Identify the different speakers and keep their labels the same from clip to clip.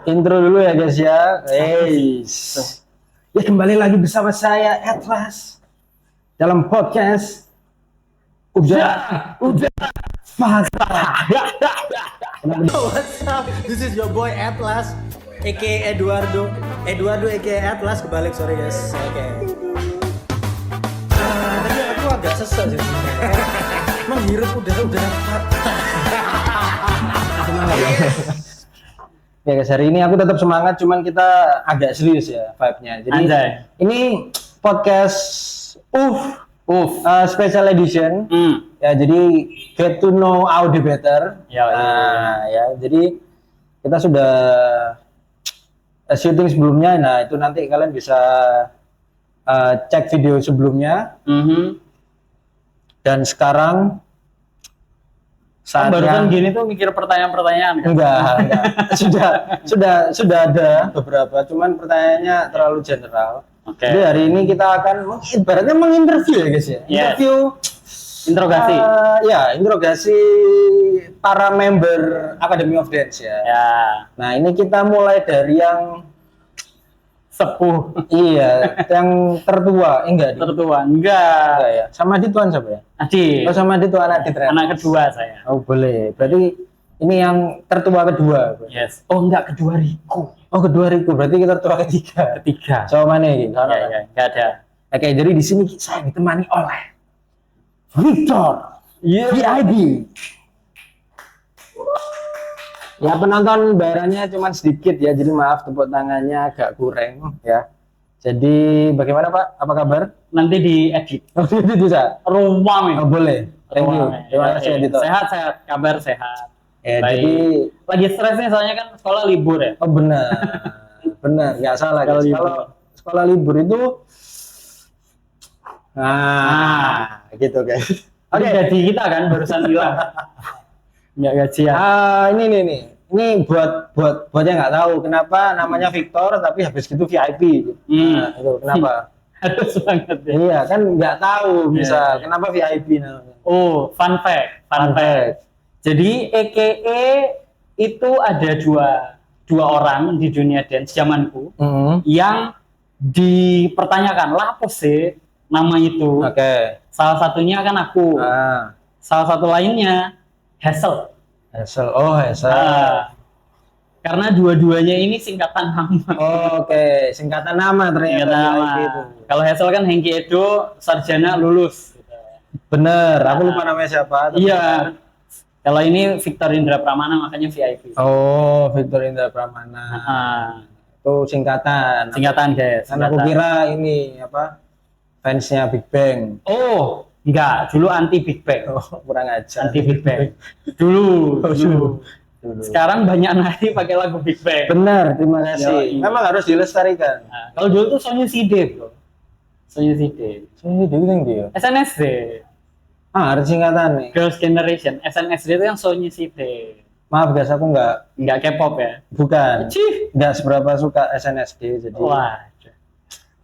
Speaker 1: Intro dulu ya guys ya. Ya kembali lagi bersama saya Atlas dalam podcast udah
Speaker 2: What's up? This is your boy Atlas, aka Eduardo aka Atlas kebalik, sorry guys. Oke. Tadi aku agak sesek sih. Menghirup udara.
Speaker 1: Ya guys, hari ini aku tetap semangat, cuman kita agak serius ya vibe-nya. Jadi
Speaker 3: Anjay.
Speaker 1: ini podcast special edition. Ya, jadi get to know Audi better.
Speaker 3: Ya,
Speaker 1: ya, jadi kita sudah syuting sebelumnya. Nah, itu nanti kalian bisa cek video sebelumnya. Dan sekarang
Speaker 3: Barusan gini tuh mikir pertanyaan-pertanyaan kan?
Speaker 1: enggak. sudah ada beberapa, cuman pertanyaannya terlalu general.
Speaker 3: Oke.
Speaker 1: Jadi hari ini kita akan ibaratnya menginterview ya guys ya.
Speaker 3: Yes.
Speaker 1: Interogasi. Interogasi para member Academy of Dance ya.
Speaker 3: Ya,
Speaker 1: Nah, ini kita mulai dari yang
Speaker 3: sepuh
Speaker 1: iya, yang tertua. Enggak
Speaker 3: tertua.
Speaker 1: Enggak
Speaker 3: Enggak.
Speaker 1: ya. Sama Dituan siapa ya?
Speaker 3: Adi.
Speaker 1: Oh, sama Dituan anak Dituan.
Speaker 3: Anak kedua saya.
Speaker 1: Oh, boleh. Berarti ini yang tertua kedua.
Speaker 3: Yes. Oh, enggak, kedua Riko.
Speaker 1: Oh, kedua Riko. Berarti kita tertua ketiga.
Speaker 3: Ketiga.
Speaker 1: Sama mana ini?
Speaker 3: Ya, enggak ada.
Speaker 1: Oke, jadi di sini saya ditemani oleh Victor VIB. Ya, penonton bayarannya cuma sedikit ya, jadi maaf tepuk tangannya agak kurang ya. Jadi bagaimana Pak? Apa kabar?
Speaker 3: Nanti diedit.
Speaker 1: Oh, itu bisa.
Speaker 3: Rumah nih.
Speaker 1: Oh, boleh. Thank you. Terima kasih Editor.
Speaker 3: Sehat, kabar sehat.
Speaker 1: Ya,
Speaker 3: Baik.
Speaker 1: jadi
Speaker 3: Lagi stres nih soalnya kan sekolah libur ya.
Speaker 1: oh benar. Benar, nggak salah
Speaker 3: Kalau
Speaker 1: guys.
Speaker 3: libur.
Speaker 1: Kalau sekolah libur itu gitu guys.
Speaker 3: Oke, gaji kita kan barusan hilang. Enggak gajian.
Speaker 1: Ini nih. Ini buat yang nggak tahu kenapa namanya Victor tapi habis gitu VIP. Nah, itu kenapa?
Speaker 3: Harus banget ya.
Speaker 1: Iya, kan nggak tahu bisa
Speaker 3: Iya.
Speaker 1: kenapa VIP namanya.
Speaker 3: Oh, fun fact. Jadi EKE itu ada dua orang di dunia dance zamanku yang dipertanyakan lah apa sih nama itu.
Speaker 1: Oke.
Speaker 3: Salah satunya kan aku. Salah satu lainnya Hazel.
Speaker 1: Hazel. Oh, Hazel.
Speaker 3: Karena dua-duanya ini singkatan nama.
Speaker 1: Oke, singkatan nama ternyata.
Speaker 3: Singkatan nama.
Speaker 1: VIP itu.
Speaker 3: Kalau Hazel kan Hengki Edo, sarjana lulus.
Speaker 1: Bener, aku lupa namanya siapa. tapi-
Speaker 3: Iya. Kalau ini Victor Indra Pramana makanya VIP.
Speaker 1: Oh, Victor Indra Pramana. Itu singkatan.
Speaker 3: Singkatan guys.
Speaker 1: Karena aku kira ini apa? Fansnya Big Bang.
Speaker 3: Oh, enggak. Dulu anti Big Bang.
Speaker 1: Oh, kurang ajar.
Speaker 3: Anti Big Bang. Dulu.
Speaker 1: Dulu.
Speaker 3: Sekarang banyak nari pakai lagu Big Bang.
Speaker 1: Benar, terima kasih.
Speaker 3: Yoi.
Speaker 1: Memang harus dilestarikan.
Speaker 3: Nah, kalau dulu tuh Sonyu Side, bro. Sonyu Side.
Speaker 1: Ini dia dia.
Speaker 3: SNSD.
Speaker 1: Ada singkatan nih.
Speaker 3: Girls Generation. SNSD itu yang Sonyu Side.
Speaker 1: Maaf guys, aku
Speaker 3: Enggak K-pop ya.
Speaker 1: bukan
Speaker 3: Cih.
Speaker 1: nggak seberapa suka SNSD jadi.
Speaker 3: Wah.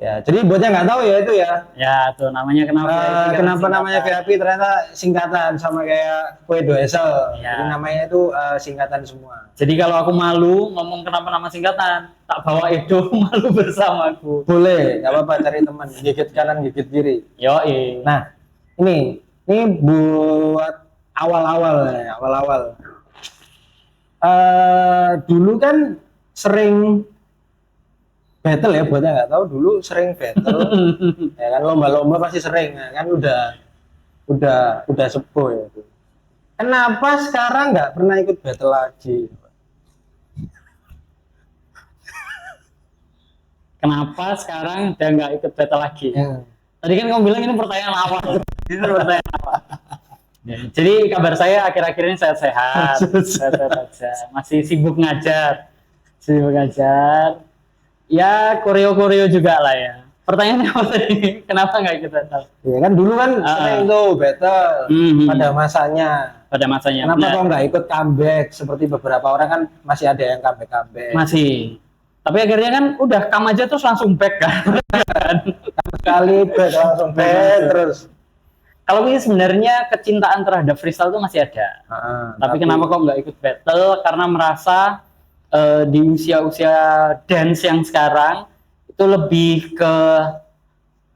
Speaker 1: Ya, jadi buat yang nggak tahu ya itu ya.
Speaker 3: Ya, tuh namanya kenapa?
Speaker 1: Kenapa
Speaker 3: singkatan.
Speaker 1: namanya VIP ternyata singkatan sama kayak kue doesel.
Speaker 3: Ya.
Speaker 1: Jadi namanya itu singkatan semua.
Speaker 3: Jadi kalau aku malu ngomong kenapa nama singkatan, tak bawa Edo malu bersamaku.
Speaker 1: Boleh, nggak apa-apa cari teman, gigit kanan, gigit kiri.
Speaker 3: Yoi.
Speaker 1: Nah, ini buat awal-awal. Dulu kan sering battle ya, buat yang nggak tahu dulu sering battle. Ya kan lomba-lomba pasti sering, ya kan udah sepuh ya. Kenapa sekarang nggak pernah ikut battle lagi?
Speaker 3: Kenapa sekarang udah nggak ikut battle lagi?
Speaker 1: Ya.
Speaker 3: Tadi kan kamu bilang ini pertanyaan awal. Ini pertanyaan awal. Jadi kabar saya akhir-akhir ini sehat-sehat. Sehat-sehat aja. Masih sibuk ngajar. Ya koreo-koreo juga lah ya. Pertanyaannya apa tadi? Kenapa nggak ikut battle?
Speaker 1: Ya kan dulu kan sering tuh battle pada masanya.
Speaker 3: Pada masanya.
Speaker 1: Kenapa
Speaker 3: Benar.
Speaker 1: kok nggak ikut comeback seperti beberapa orang kan masih ada yang comeback.
Speaker 3: Masih. Tapi akhirnya kan udah kam aja terus langsung back kan.
Speaker 1: Sekali back langsung back terus.
Speaker 3: Kalau ini sebenarnya kecintaan terhadap freestyle itu masih ada. Tapi kenapa kok nggak ikut battle? Karena merasa di usia-usia dance yang sekarang itu lebih ke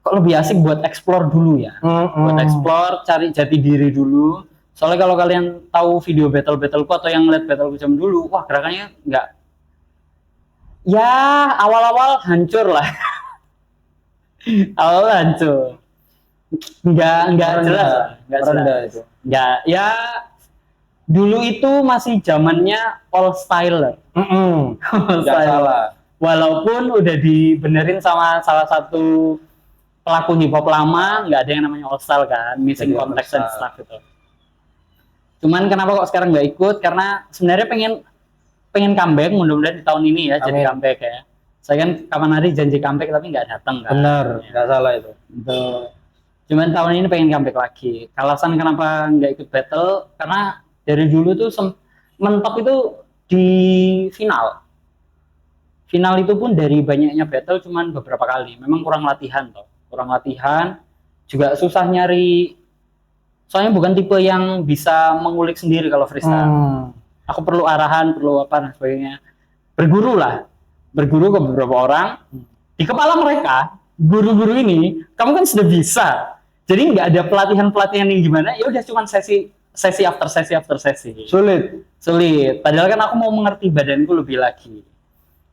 Speaker 3: kok lebih asik buat explore dulu ya. Buat explore, cari jati diri dulu. Soalnya kalau kalian tahu video battle-battleku atau yang ngeliat battleku jam dulu, wah gerakannya nggak, ya awal-awal hancur lah. Awal hancur. Nggak jelas lah. Nggak
Speaker 1: Rendah
Speaker 3: jelas.
Speaker 1: itu.
Speaker 3: Nggak, ya dulu itu masih zamannya all styler. All
Speaker 1: Nggak
Speaker 3: styler.
Speaker 1: salah.
Speaker 3: Walaupun udah dibenerin sama salah satu pelaku hip hop lama, nggak ada yang namanya all style kan, missing
Speaker 1: Jadi
Speaker 3: context and
Speaker 1: all style.
Speaker 3: stuff itu. Cuman kenapa kok sekarang nggak ikut? Karena sebenarnya pengen comeback, mudah-mudahan di tahun ini ya jadi
Speaker 1: Amin.
Speaker 3: comeback ya. Saya kan kapan hari janji comeback tapi nggak datang kan.
Speaker 1: Benar,
Speaker 3: Ya.
Speaker 1: nggak salah itu.
Speaker 3: Betul. Cuman tahun ini pengen comeback lagi. Alasan kenapa nggak ikut battle karena dari dulu tuh mentok itu di final. Final itu pun dari banyaknya battle cuman beberapa kali. Memang kurang latihan toh. Kurang latihan, juga susah nyari. Soalnya bukan tipe yang bisa mengulik sendiri kalau freestyle. Aku perlu arahan, perlu apa dan sebagainya. Berguru ke beberapa orang. Di kepala mereka, guru-guru ini, kamu kan sudah bisa. Jadi nggak ada pelatihan yang gimana. Ya udah cuma sesi after sesi. Sulit. Padahal kan aku mau mengerti badanku lebih lagi.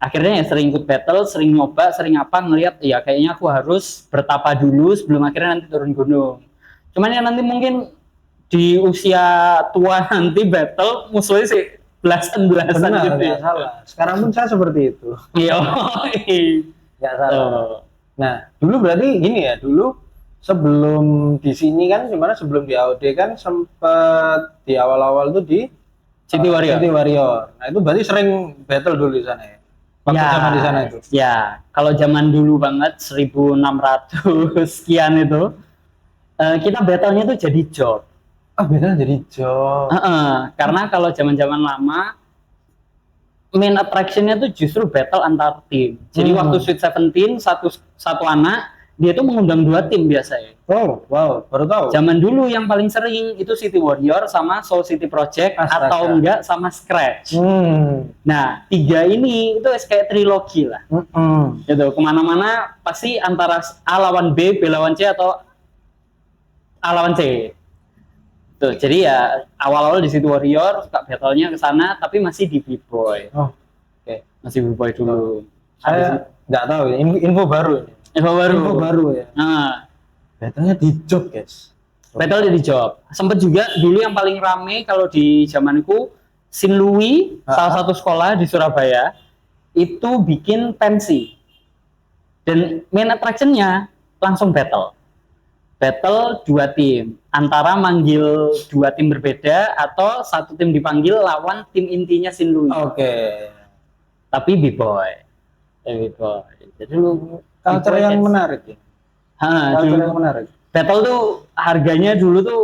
Speaker 3: Akhirnya ya sering ikut battle, sering nyoba, sering apa ngelihat ya kayaknya aku harus bertapa dulu sebelum akhirnya nanti turun gunung. Cuman ya nanti mungkin di usia tua nanti battle musuhnya sih belasan
Speaker 1: Benar,
Speaker 3: gitu.
Speaker 1: nggak salah. Sekarang pun saya seperti itu.
Speaker 3: Iya.
Speaker 1: Nggak salah. Nah, dulu berarti gini ya, dulu sebelum di sini kan, gimana sebelum di AOD kan sempat di awal-awal tuh di
Speaker 3: City Warrior.
Speaker 1: City Warrior. Nah itu berarti sering battle dulu di sana ya? Waktu zaman di sana itu?
Speaker 3: Ya, kalau zaman dulu banget 1600 sekian itu kita battle-nya tuh jadi job.
Speaker 1: Ah, beda jadi job.
Speaker 3: Karena kalau zaman-zaman lama main attraction-nya tuh justru battle antar tim. Jadi waktu Sweet 17 satu anak dia tuh mengundang 2 tim biasanya.
Speaker 1: Oh, wow, baru tahu.
Speaker 3: Zaman dulu yang paling sering itu City Warrior sama Soul City Project.
Speaker 1: Astaga.
Speaker 3: Atau enggak sama Scratch. Nah, 3 ini itu kayak trilogi lah. Gitu, kemana-mana pasti antara A lawan B, B lawan C atau A lawan C. Tuh, jadi ya awal-awal di City Warrior suka battle-nya ke sana tapi masih di B-Boy.
Speaker 1: Oh, oke.
Speaker 3: Masih B-Boy dulu.
Speaker 1: Saya nggak tahu ya, info baru ini.
Speaker 3: Info baru.
Speaker 1: Info baru ya.
Speaker 3: Nah,
Speaker 1: Battle-nya di job, guys.
Speaker 3: battle di job. Sempet juga dulu yang paling rame kalau di zamanku Sin Louis, salah satu sekolah di Surabaya itu bikin pensi. Dan main attraction-nya langsung battle. Battle 2 tim. Antara manggil 2 tim berbeda atau satu tim dipanggil lawan tim intinya Sin Louis.
Speaker 1: Oke.
Speaker 3: Tapi B-Boy. Jadi lu
Speaker 1: Culture yang menarik ya. Culture yang
Speaker 3: dulu
Speaker 1: menarik.
Speaker 3: battle tuh harganya dulu tuh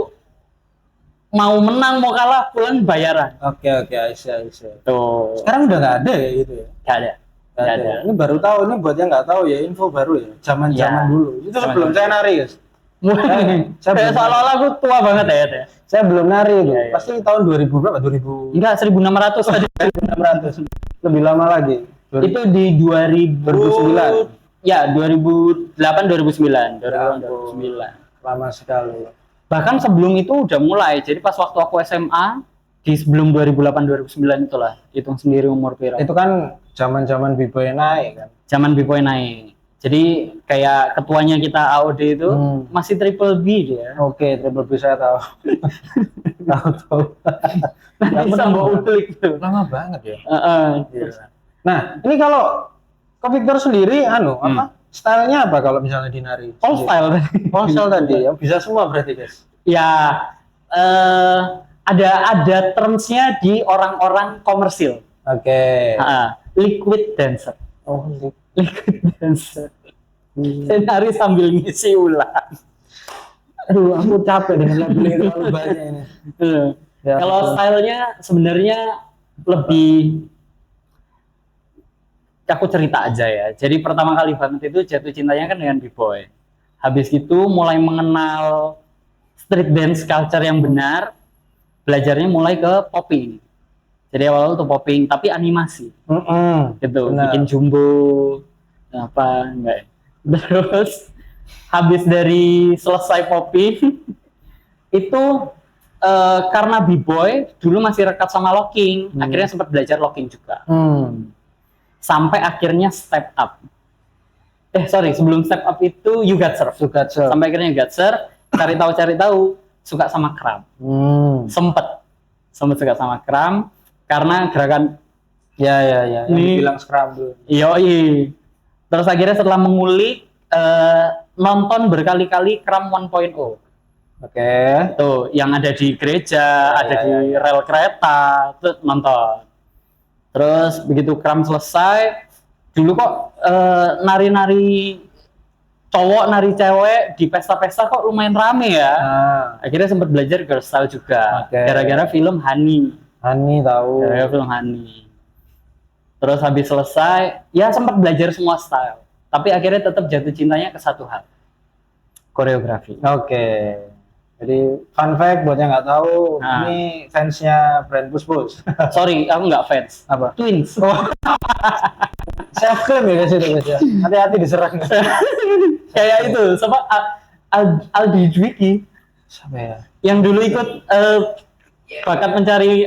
Speaker 3: mau menang mau kalah pulang bayaran.
Speaker 1: Oke, I see.
Speaker 3: Tuh.
Speaker 1: Sekarang udah nggak ada ya gitu ya?
Speaker 3: Nggak ada.
Speaker 1: Nggak ada. Ini baru tahu, ini buat yang nggak tahu ya, info baru ya. Zaman
Speaker 3: Ya.
Speaker 1: dulu. Itu sebelum
Speaker 3: Zaman
Speaker 1: saya nari, guys. Saya
Speaker 3: Kayak
Speaker 1: belum-
Speaker 3: seolah-olah aku tua banget ya.
Speaker 1: Saya belum nari itu.
Speaker 3: Iya.
Speaker 1: Pasti tahun 2000 berapa? 2000
Speaker 3: Enggak, 1600 tadi.
Speaker 1: 600. Lebih lama lagi.
Speaker 3: Itu di
Speaker 1: 2009.
Speaker 3: Ya, 2008 2009.
Speaker 1: Ya
Speaker 3: 2009.
Speaker 1: Lama sekali.
Speaker 3: Bahkan sebelum itu udah mulai. Jadi pas waktu aku SMA di sebelum 2008 2009 itulah, hitung sendiri umur pira.
Speaker 1: Itu kan zaman-zaman B-Boy naik kan.
Speaker 3: Zaman B-Boy naik. Jadi kayak ketuanya kita AOD itu masih triple B dia.
Speaker 1: Oke, Triple B saya tahu. tahu.
Speaker 3: Nanti sama ulik tuh.
Speaker 1: Lama banget ya.
Speaker 3: Gila.
Speaker 1: Nah, ini kalau Ko Victor sendiri apa? Stylenya apa kalau misalnya di nari?
Speaker 3: All style tadi.
Speaker 1: All style tadi ya. Bisa semua berarti, guys.
Speaker 3: Ya, ada terms-nya di orang-orang komersil.
Speaker 1: Oke.
Speaker 3: Liquid dancer.
Speaker 1: Oh,
Speaker 3: Liquid dancer. Saya nari sambil ngisi ulang.
Speaker 1: aduh, aku capek dengan lagu ini terlalu banyak ini. Ya,
Speaker 3: Kalau
Speaker 1: betul.
Speaker 3: stylenya sebenarnya lebih, aku cerita aja ya. Jadi pertama kali banget itu jatuh cintanya kan dengan B-Boy. Habis itu mulai mengenal street dance culture yang benar, belajarnya mulai ke popping. Jadi awal tuh popping tapi animasi gitu,
Speaker 1: Benar.
Speaker 3: bikin jumbo apa enggak. Terus habis dari selesai popping itu karena B-boy dulu masih rekat sama locking, akhirnya sempat belajar locking juga. Sampai akhirnya step up. Sebelum step up itu you got serve. Sampai akhirnya you got serve, cari tahu suka sama cram. Sempet suka sama cram karena gerakan
Speaker 1: Ya, yang
Speaker 3: Ini-
Speaker 1: dibilang scramble.
Speaker 3: yoi. Terus akhirnya setelah mengulik nonton berkali-kali cram 1.0.
Speaker 1: Oke.
Speaker 3: Tuh, yang ada di gereja, ada di rel kereta, tuh nonton. Terus begitu cram selesai, dulu kok nari-nari cowok, nari cewek di pesta-pesta kok lumayan rame ya. Akhirnya sempat belajar girl style juga,
Speaker 1: Oke.
Speaker 3: gara-gara film Honey.
Speaker 1: Hani tahu.
Speaker 3: Gara-gara film Honey. Terus habis selesai, ya sempat belajar semua style. Tapi akhirnya tetap jatuh cintanya ke satu hal, koreografi.
Speaker 1: Oke. Jadi fun fact buat yang nggak tahu,
Speaker 3: Nah.
Speaker 1: ini fansnya brand Pus Pus.
Speaker 3: Sorry, aku nggak fans.
Speaker 1: Apa?
Speaker 3: Twins.
Speaker 1: Self claim ya guys itu guys ya. Hati-hati diserang.
Speaker 3: Kayak itu, sama Aldi Dwiki
Speaker 1: Siapa ya?
Speaker 3: yang dulu ikut bakat mencari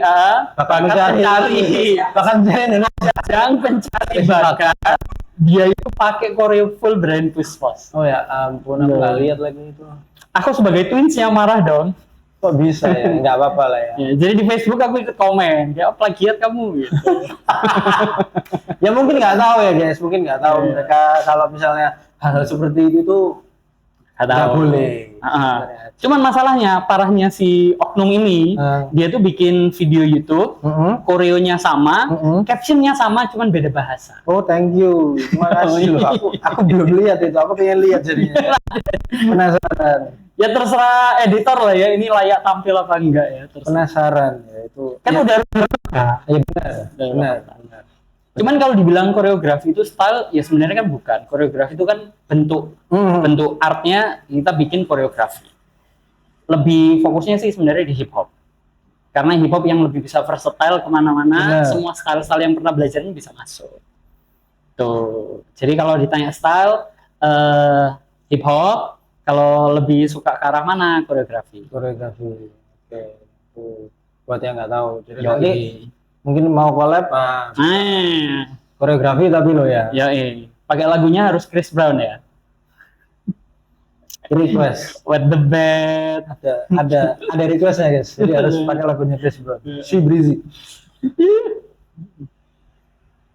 Speaker 1: Bakat mencari Indonesia.
Speaker 3: yang pencari bakat. Dia itu pakai koreo full brand Puspos.
Speaker 1: Oh ya ampun, aku nggak lihat lagi itu.
Speaker 3: Aku sebagai Twinsnya marah dong.
Speaker 1: Kok bisa ya? Nggak apa-apa lah ya.
Speaker 3: Ya, jadi di Facebook aku ikut komen, ya plagiat kamu gitu.
Speaker 1: Ya mungkin nggak tahu ya guys, mungkin nggak tahu
Speaker 3: Iya.
Speaker 1: mereka kalau misalnya hal seperti itu tuh
Speaker 3: Nggak
Speaker 1: nggak
Speaker 3: tahu.
Speaker 1: boleh.
Speaker 3: Cuman masalahnya, parahnya si oknum ini, dia tuh bikin video YouTube, koreonya sama, captionnya sama, cuman beda bahasa.
Speaker 1: Oh thank you, terima kasih loh. Aku belum lihat itu, aku pengen lihat jadinya. Penasaran,
Speaker 3: Ya terserah editor lah ya, ini layak tampil apa enggak ya. Terserah.
Speaker 1: penasaran ya itu.
Speaker 3: Kan
Speaker 1: ya,
Speaker 3: udah.
Speaker 1: ya benar.
Speaker 3: Cuman kalau dibilang koreografi itu style, ya sebenarnya kan bukan. Koreografi itu kan bentuk artnya kita bikin koreografi. Lebih fokusnya sih sebenarnya di hip hop. Karena hip hop yang lebih bisa versatile kemana-mana,
Speaker 1: Benar.
Speaker 3: semua style-style yang pernah belajar ini bisa masuk. Tuh. Jadi kalau ditanya style hip hop, kalau lebih suka ke arah mana koreografi.
Speaker 1: Koreografi. Oke. Tuh. Buat yang nggak tahu. Jadi
Speaker 3: Yoi.
Speaker 1: nanti mungkin mau collab koreografi tapi lo ya.
Speaker 3: Pakai lagunya harus Chris Brown ya.
Speaker 1: Request.
Speaker 3: Wet the bed.
Speaker 1: Ada requestnya guys. Jadi harus pakai lagunya Chris Brown. Si Breezy.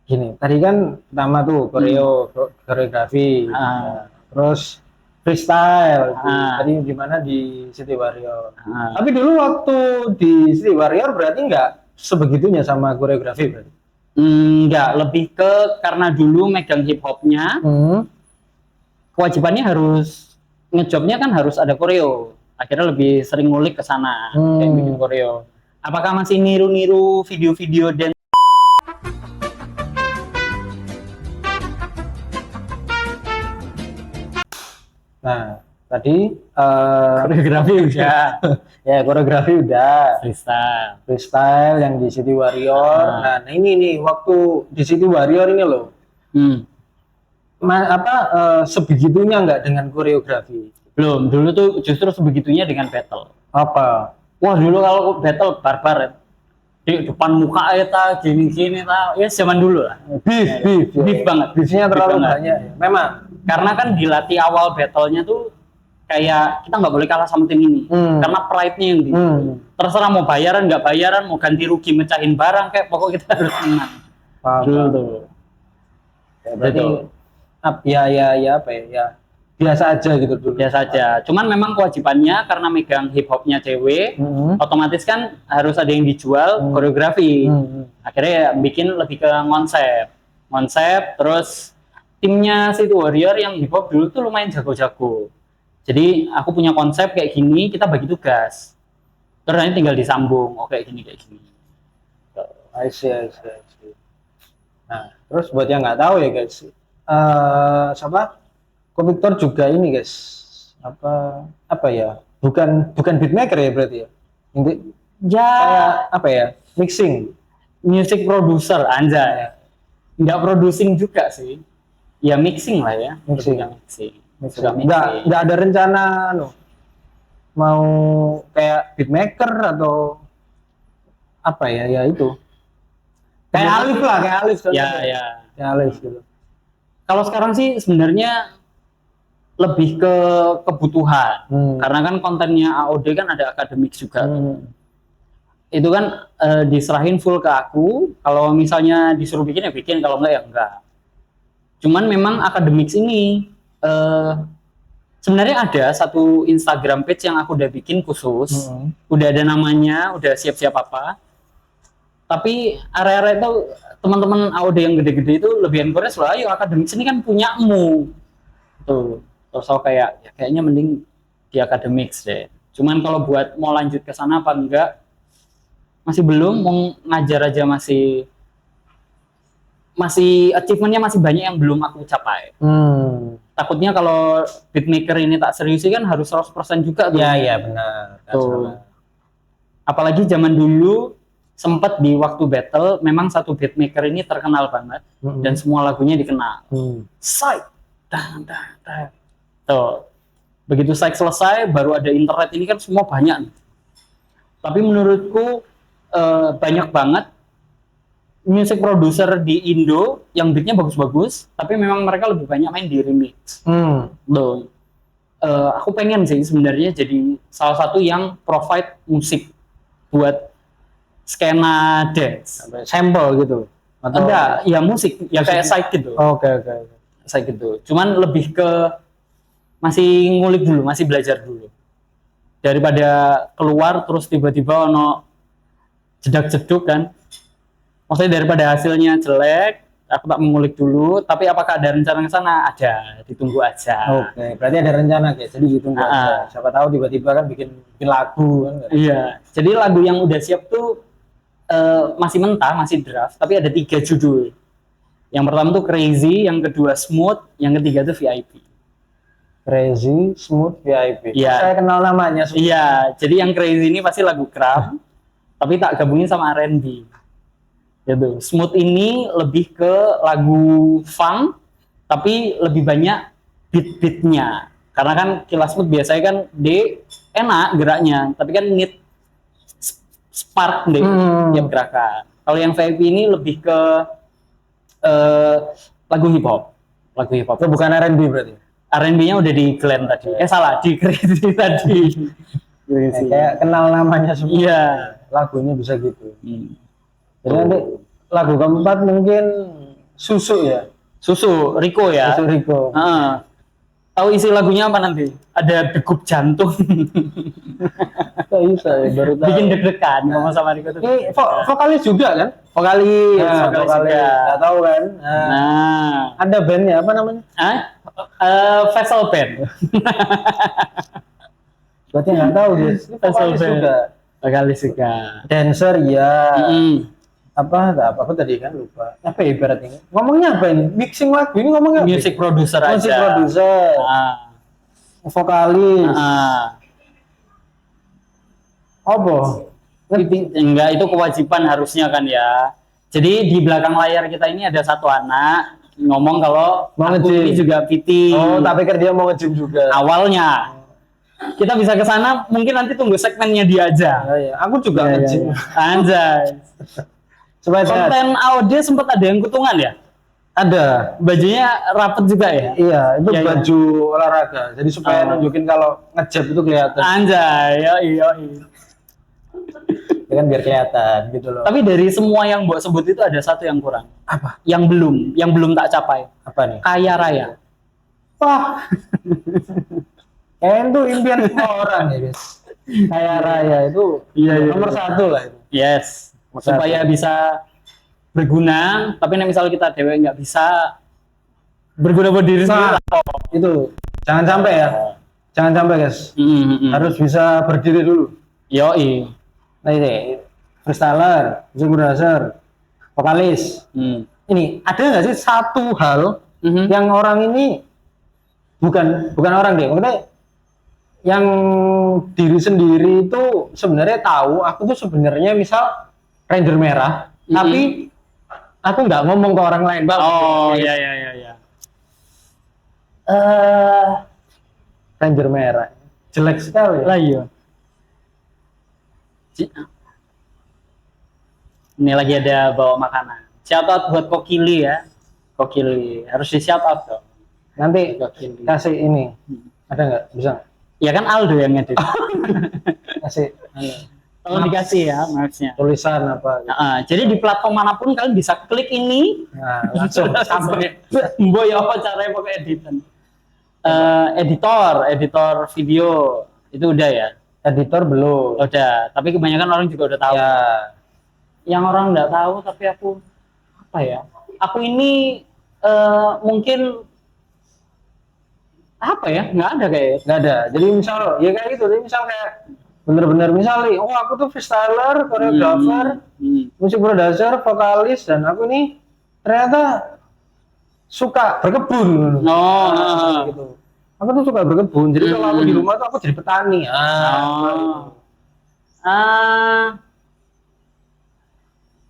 Speaker 1: Gini, tadi kan pertama tuh koreografi, terus freestyle. Tadi gimana di City Warrior. Tapi dulu waktu di City Warrior berarti nggak sebegitunya sama koreografi berarti.
Speaker 3: Enggak, lebih ke karena dulu megang hip hopnya, kewajibannya harus ngejobnya kan harus ada koreo. Akhirnya lebih sering ngulik ke sana, kayak bikin koreo. Apakah masih niru-niru video-video dance?
Speaker 1: Nah, tadi
Speaker 3: Koreografi udah,
Speaker 1: ya koreografi udah,
Speaker 3: freestyle.
Speaker 1: freestyle yang di City Warrior. Nah, ini nih waktu di City Warrior ini loh, sebegitunya nggak dengan koreografi?
Speaker 3: Belum, dulu tuh justru sebegitunya dengan battle.
Speaker 1: Apa?
Speaker 3: Wah, dulu kalau battle barbar ya. Di depan muka eta gini-gini ya zaman dulu lah. Beef banget.
Speaker 1: Beefnya terlalu
Speaker 3: Beef banget.
Speaker 1: banyak ya. Memang.
Speaker 3: Karena kan dilatih awal battlenya tuh kayak kita nggak boleh kalah sama tim ini. Karena pride-nya yang di. Terserah mau bayaran nggak bayaran, mau ganti rugi mecahin barang kayak pokok kita harus menang. Dulu tuh.
Speaker 1: Ya, berarti ya biasa aja gitu dulu.
Speaker 3: Biasa aja. Cuman memang kewajibannya karena megang hip hopnya cewek, otomatis kan harus ada yang dijual koreografi. Akhirnya ya bikin lebih ke konsep, terus timnya City Warrior yang hip hop dulu tuh lumayan jago-jago. Jadi aku punya konsep kayak gini, kita bagi tugas. Terus nanti tinggal disambung, oh kayak gini.
Speaker 1: I see. Nah, terus buat yang nggak tahu ya guys, Ko Victor juga ini guys, apa ya? Bukan beatmaker ya berarti ya?
Speaker 3: Ya,
Speaker 1: Kayak mixing.
Speaker 3: music producer anjay. Nggak producing juga sih. Ya mixing lah ya.
Speaker 1: Mixing.
Speaker 3: Lebih ke mixing. Suka
Speaker 1: Nggak ada rencana mau kayak beatmaker atau apa ya itu. Kayak Alif lah, kayak Alif.
Speaker 3: Ya, ya.
Speaker 1: Kayak Alif gitu.
Speaker 3: Kalau sekarang sih sebenarnya lebih ke kebutuhan. Karena kan kontennya AOD kan ada akademik juga. Itu kan diserahin full ke aku. Kalau misalnya disuruh bikin ya bikin, kalau enggak ya enggak. Cuman memang akademik ini sebenarnya ada satu Instagram page yang aku udah bikin khusus. Udah ada namanya, udah siap-siap apa. Tapi area-area itu teman-teman AOD yang gede-gede itu lebih encourage lah, ayo akademik ini kan punyamu. Tuh. Terus aku kayak ya kayaknya mending di akademik deh. Cuman kalau buat mau lanjut ke sana apa enggak masih belum, mau ngajar aja masih achievementnya masih banyak yang belum aku capai. Takutnya kalau beatmaker ini tak seriusi kan harus 100% juga tuh.
Speaker 1: Iya benar.
Speaker 3: Tuh. Apalagi zaman dulu sempat di waktu battle memang satu beatmaker ini terkenal banget dan semua lagunya dikenal. Psych. Tuh. Begitu Psych selesai baru ada internet ini kan semua banyak. Tapi menurutku banyak banget music producer di Indo yang beatnya bagus-bagus, tapi memang mereka lebih banyak main di remix. Loh, aku pengen sih sebenarnya jadi salah satu yang provide musik buat skena dance,
Speaker 1: Sampel gitu.
Speaker 3: Atau enggak, ya musik, ya kayak Psych gitu.
Speaker 1: Oke.
Speaker 3: Psych gitu. Cuman lebih ke masih ngulik dulu, masih belajar dulu. Daripada keluar terus tiba-tiba ono jedak-jeduk kan. Maksudnya daripada hasilnya jelek, aku tak mengulik dulu. Tapi apakah ada rencana ke sana? Ada, ditunggu aja.
Speaker 1: Oke, berarti ada rencana kayak jadi ditunggu aja. Siapa tahu tiba-tiba kan bikin lagu kan.
Speaker 3: Iya, jadi lagu yang udah siap tuh masih mentah, masih draft. Tapi ada 3 judul. Yang pertama tuh Crazy, yang kedua Smooth, yang ketiga tuh VIP.
Speaker 1: Crazy, Smooth, VIP.
Speaker 3: Iya.
Speaker 1: Saya kenal namanya.
Speaker 3: Iya, jadi yang Crazy ini pasti lagu crowd. Tapi tak gabungin sama R&B. Gitu. Smooth ini lebih ke lagu funk, tapi lebih banyak beat-beatnya. Karena kan Kilas Smooth biasanya kan dia enak geraknya, tapi kan need spark deh tiap gerakan. Kalau yang VIP ini lebih ke lagu hip hop. Lagu hip hop.
Speaker 1: Itu bukan R&B berarti.
Speaker 3: R&B-nya udah di Glenn tadi. Salah, di Crazy tadi.
Speaker 1: Kayak kenal namanya semua.
Speaker 3: Iya.
Speaker 1: Lagunya bisa gitu. Jadi nanti lagu keempat mungkin Susu ya.
Speaker 3: Susu Riko ya.
Speaker 1: Susu Riko.
Speaker 3: Tahu isi lagunya apa nanti? Ada degup jantung.
Speaker 1: Kok bisa ya, baru tahu.
Speaker 3: Bikin deg-degan ngomong sama Riko tuh.
Speaker 1: Ini vokalis juga kan? Vokalis.
Speaker 3: Vokalis juga.
Speaker 1: Nggak tahu kan? Ada bandnya apa namanya?
Speaker 3: Vessel Band.
Speaker 1: Berarti nggak tahu guys. Vokalis juga.
Speaker 3: Vokalis juga.
Speaker 1: Dancer ya. Apa tadi kan lupa. Apa ya ibaratnya? Ngomongnya apa ini? Mixing lagu ini ngomongnya apa?
Speaker 3: Music producer aja.
Speaker 1: Music producer. Vokalis. Apa?
Speaker 3: Enggak, itu kewajiban harusnya kan ya. Jadi di belakang layar kita ini ada satu anak ngomong kalau aku ini juga PT.
Speaker 1: Oh, tak pikir dia mau nge-gym juga.
Speaker 3: Awalnya. Kita bisa ke sana, mungkin nanti tunggu segmennya dia aja.
Speaker 1: Iya. Aku juga nge-gym.
Speaker 3: Anjay. Konten AOD sempat ada yang kutungan ya?
Speaker 1: Ada.
Speaker 3: Bajunya rapet juga ya?
Speaker 1: Iya, itu baju olahraga. Jadi supaya nunjukin kalau nge-jab itu kelihatan.
Speaker 3: Anjay, iya.
Speaker 1: Ya kan biar kelihatan gitu loh.
Speaker 3: Tapi dari semua yang Mbok sebut itu ada satu yang kurang.
Speaker 1: Apa?
Speaker 3: Yang belum tak capai.
Speaker 1: Apa nih?
Speaker 3: Kaya raya.
Speaker 1: Wah. Itu impian semua orang ya guys. Kaya raya itu nomor satu lah itu.
Speaker 3: Yes. Supaya bisa berguna, tapi misalnya kita dewe nggak bisa berguna buat diri sendiri.
Speaker 1: Itu jangan sampai ya. Jangan sampai guys. Harus bisa berdiri dulu.
Speaker 3: Yoi.
Speaker 1: Nah ini freestyler, music producer, vokalis. Ini ada nggak sih satu hal yang orang ini bukan orang deh, maksudnya yang diri sendiri itu sebenarnya tahu aku tuh sebenarnya misal Ranger merah tapi aku nggak ngomong ke orang lain, Bang.
Speaker 3: Oh, iya.
Speaker 1: Ranger merah. Jelek sekali.
Speaker 3: Lah iya. Ini lagi ada bawa makanan. Shout out buat Kokili ya. Kokili harus di shout out dong.
Speaker 1: Nanti
Speaker 3: Kokili.
Speaker 1: kasih ini. Ada nggak? Bisa nggak?
Speaker 3: Ya kan Aldo yang ngedit.
Speaker 1: Kasih
Speaker 3: Tolong dikasih ya maksudnya.
Speaker 1: tulisan apa? Gitu.
Speaker 3: Jadi di platform manapun kalian bisa klik ini.
Speaker 1: Nah, langsung sampai.
Speaker 3: Mbok ya apa caranya pakai editan? Editor video itu udah ya.
Speaker 1: Editor belum.
Speaker 3: Udah, tapi kebanyakan orang juga udah tahu.
Speaker 1: Ya.
Speaker 3: Yang orang nggak tahu tapi aku apa ya? Aku ini mungkin apa ya? Nggak ada kayaknya.
Speaker 1: Nggak ada. Jadi misal ya kayak gitu. Jadi misal kayak bener-bener misalnya, oh aku tuh freestyler, choreographer, musik producer, vokalis, dan aku ini ternyata suka berkebun. Gitu. Aku tuh suka berkebun. Jadi kalau aku di rumah tuh aku jadi petani.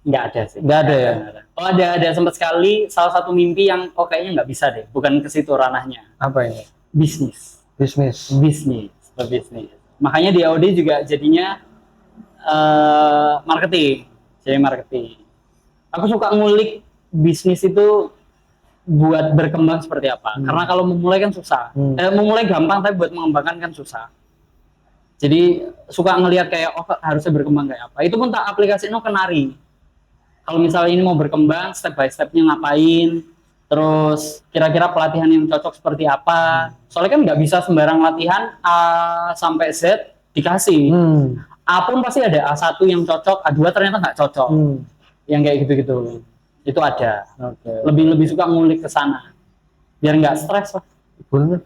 Speaker 3: Nggak ada sih.
Speaker 1: Nggak ada ya.
Speaker 3: Oh ada sempat sekali salah satu mimpi yang kayaknya nggak bisa deh. Bukan ke situ ranahnya.
Speaker 1: Apa ini?
Speaker 3: Bisnis.
Speaker 1: Bisnis.
Speaker 3: Makanya di AOD juga jadinya marketing. Jadi marketing. Aku suka ngulik bisnis itu buat berkembang seperti apa. Karena kalau memulai kan susah. Memulai gampang tapi buat mengembangkan kan susah. Jadi suka ngelihat kayak harusnya berkembang kayak apa. Itu pun tak aplikasiin ke nari. Kalau misalnya ini mau berkembang, step by stepnya ngapain, terus kira-kira pelatihan yang cocok seperti apa. Soalnya kan nggak bisa sembarang latihan A sampai Z dikasih. A pun pasti ada A1 yang cocok, A2 ternyata nggak cocok. Yang kayak gitu-gitu. Itu ada. Lebih suka ngulik ke sana. Biar nggak stres lah.
Speaker 1: Boleh.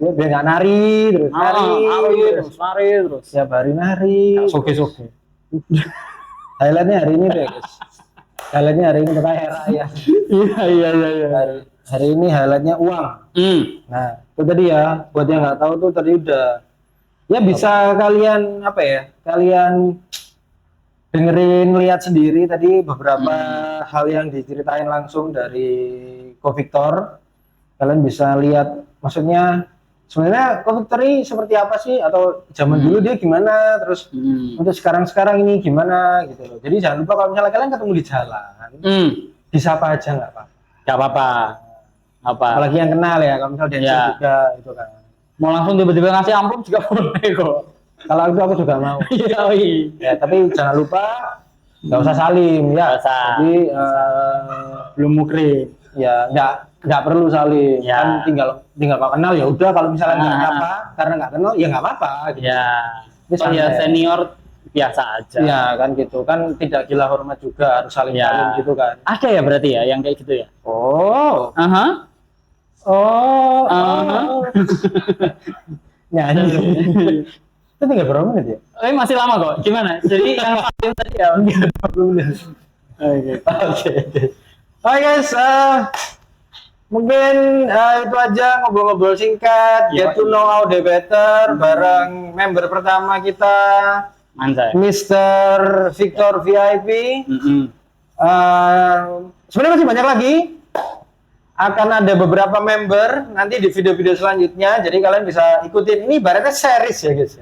Speaker 1: Ya, biar nggak nari terus.
Speaker 3: Nari terus.
Speaker 1: Setiap hari nari.
Speaker 3: Soge.
Speaker 1: Highlightnya hari ini deh, guys. Highlightnya hari ini pakai raya.
Speaker 3: Iya.
Speaker 1: Hari ini highlightnya uang. Nah, itu tadi ya. Buat yang nggak tahu tuh tadi udah. Ya bisa kalian apa ya? Kalian dengerin, lihat sendiri tadi beberapa hal yang diceritain langsung dari Ko Victor. Kalian bisa lihat, maksudnya sebenarnya Ko Victor ini seperti apa sih, atau zaman dulu dia gimana, terus untuk sekarang ini gimana gitu loh. Jadi jangan lupa kalau misalnya kalian ketemu di jalan, disapa aja nggak apa.
Speaker 3: Nggak apa-apa.
Speaker 1: Apalagi yang kenal ya, kalau misalnya dancer juga itu kan.
Speaker 3: Mau langsung tiba-tiba ngasih amplop juga boleh kok.
Speaker 1: Kalau itu aku juga mau. Ya, tapi jangan lupa nggak usah salim ya. Jadi
Speaker 3: belum mukri.
Speaker 1: Ya nggak perlu salim.
Speaker 3: Ya.
Speaker 1: Kan tinggal kalau kenal ya udah, kalau misalnya nggak apa karena nggak kenal ya nggak apa-apa. Gitu.
Speaker 3: Ya. Ya senior biasa aja.
Speaker 1: Ya kan gitu kan, tidak gila hormat juga, harus saling salim gitu kan.
Speaker 3: Ada ya berarti ya yang kayak gitu ya.
Speaker 1: Nyanyi. Itu tinggal berapa menit ya?
Speaker 3: Masih lama kok. Gimana? Jadi yang tadi ya
Speaker 1: 40 menit. Oke guys, mungkin itu aja ngobrol-ngobrol singkat, get to know AOD better bareng member pertama kita, Mr. Victor VIP. Sebenarnya masih banyak lagi. Akan ada beberapa member nanti di video-video selanjutnya, jadi kalian bisa ikutin. Ini ibaratnya series ya guys.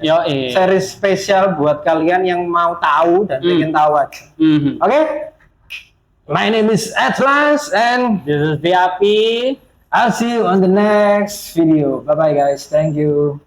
Speaker 1: Series spesial buat kalian yang mau tahu dan pengen tahu aja. Oke? My name is Atlas and
Speaker 3: this is VIP.
Speaker 1: I'll see you on the next video. Bye bye guys. Thank you.